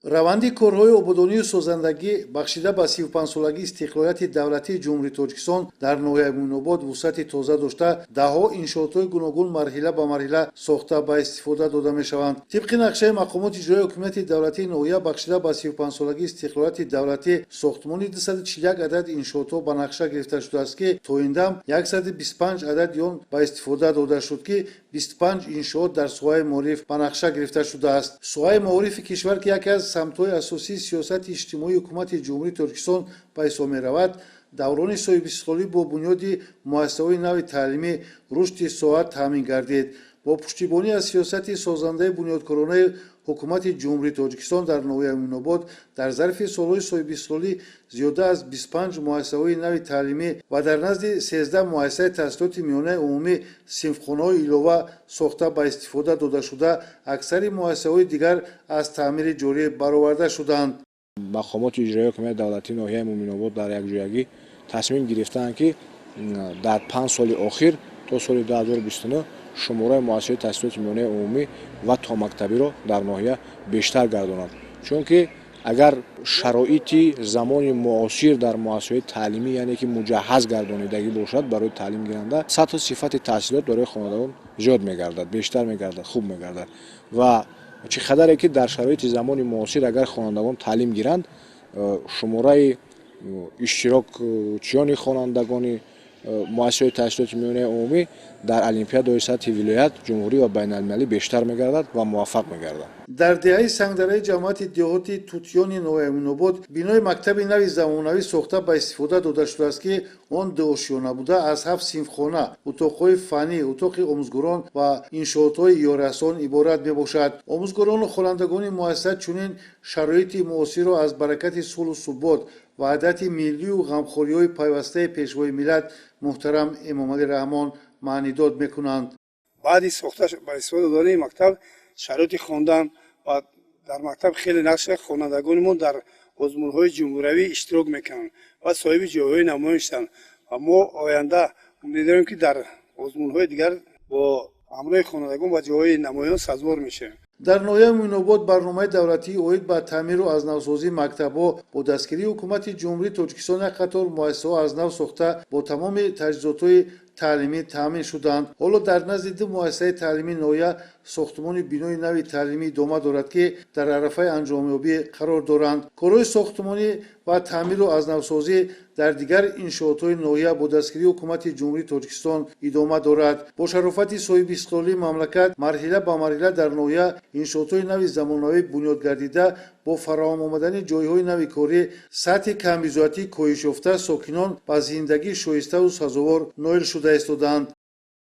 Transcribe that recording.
раванди корҳои ободонию созандагӣ бахшида ба 35-солагии истиқлолияти давлатии ҷумҳурии Тоҷикистон дар ноҳияи Муъминобод вусъати тоза дошта, даҳо иншоотҳои гуногун марҳила ба марҳила сохта ба истифода дода мешаванд. тибқи нақшаи мақомоти иҷроии ҳокимияти давлатии ноҳия бахшида ба 35-солагии истиқлолияти давлатӣ сохтмони 241 адад иншоотҳо ба нақша гирифта шудааст, ки то ин дам 125 адади он ба истифода дода шуд, ки 25 иншоот дар соҳаи маориф ба нақша гирифта шудааст. соҳаи маорифи кишвар ки яке аз самтҳои асосии сиёсати иҷтимоии ҳукумати ҷумҳурии Тоҷикистон ба ҳисоб меравад, даврони соҳибистиқлолӣ бо бунёди муассисаҳои нави таълимӣ рушди соҳа таъмин гардид. бо пуштибонӣ аз сиёсати созандаи бунёдкоронаи ҳукумати ҷумҳурии Тоҷикистон дар ноҳияи Муъминобод дар зарфи солҳои соҳибистиқлолӣ зиёда аз 25 муассисаҳои нави таълимӣ ва дар назди 13 муассисаи таҳсилоти миёнаи умумӣ синфхонаҳои илова сохта ба истифода дода шуда, аксари муассисаҳои дигар аз таъмири ҷорӣ бароварда шуданд. мақомоти иҷроии ҳокимияти давлатии ноҳияи Муъминобод дар якҷоягӣ тасмим гирифтаанд, ки дар 5 соли охир то соли 2029 шумораи муассисаҳои таҳсилоти миёнаи умумӣ ва томактабиро дар ноҳия бештар гардонанд. чунки агар шароити замони муосир дар муассисаҳои таълимӣ, яъне ки муҷаҳҳаз гардонидагӣ бошад барои таълим гиранда, сатҳу сифати таҳсилот барои хонандагон зиёд мегардад, бештар мегардад, хуб мегардад. ва чӣ қадаре ки дар шароити замони муосир агар хонандагон таълим гиранд, шумораи иштирокчиёни хонандагони муассисаҳои таҳсилоти миёнаи умумӣ дар олимпиадаҳои сатҳи вилоят, ҷумҳурӣ ва байналмилалӣ бештар мегардад ва муваффақ мегардад. дар деҳаи сангдараи ҷамъияти деҳоти тутёни ноҳияи Муъминобод бинои мактаби нави замонавӣ сохта ба истифода дода шудааст, ки он дуошёна буда аз 7 синфхона, утоқҳои фанӣ, утоқи омӯзгорон ва иншоотҳои ёррасон иборат мебошад. омӯзгорону хонандагони муассиса чунин шароити муосирро аз баракати сулҳу субот, ваҳдати миллию ғамхориҳои пайвастаи пешвои миллат муҳтарам Эмомалӣ Раҳмон маънидод мекунанд. баъди сохта ба истифода додани мактаб, шароити хондан ва дар мактаб хеле нақша хонандагонимон дар озмунҳои ҷумҳуравӣ иштирок мекунанд ва соҳиби ҷойҳои намоёншанд. ва мо оянда умед дорем, ки дар озмунҳои дигар бо ҳамроҳи хонандагон ва ҷойҳои намоён сазовор мешавем. дар ноҳияи Муъминобод барномаи давлатӣ оид ба таъмиру азнавсозии мактабҳо бо дастгирии ҳукумати ҷумҳурии Тоҷикистон як қатор муассисаҳо аз нав сохта бо тамоми таҷҳизотҳои таълимӣ таъмин шуданд. ҳоло дар назди ду муассисаи таълимии ноҳия сохтмони бинои нави таълимӣ идома дорад, ки дар арафаи анҷомёбӣ қарор доранд. корҳои сохтмонӣ ва таъмиру азнавсозӣ дар дигар иншоотҳои ноҳия бо дастгирии ҳукумати ҷумҳурии Тоҷикистон идома дорад. бо шарофати соҳибистиқлолии мамлакат марҳила ба марҳила дар ноҳия иншоотҳои нави замонавӣ бунёд гардида, бо фароҳам омадани ҷойҳои нави корӣ сатҳи камбизоатии коҳишёфта сокинон ба зиндагии шоиставу сазовор ноил шуда истоданд.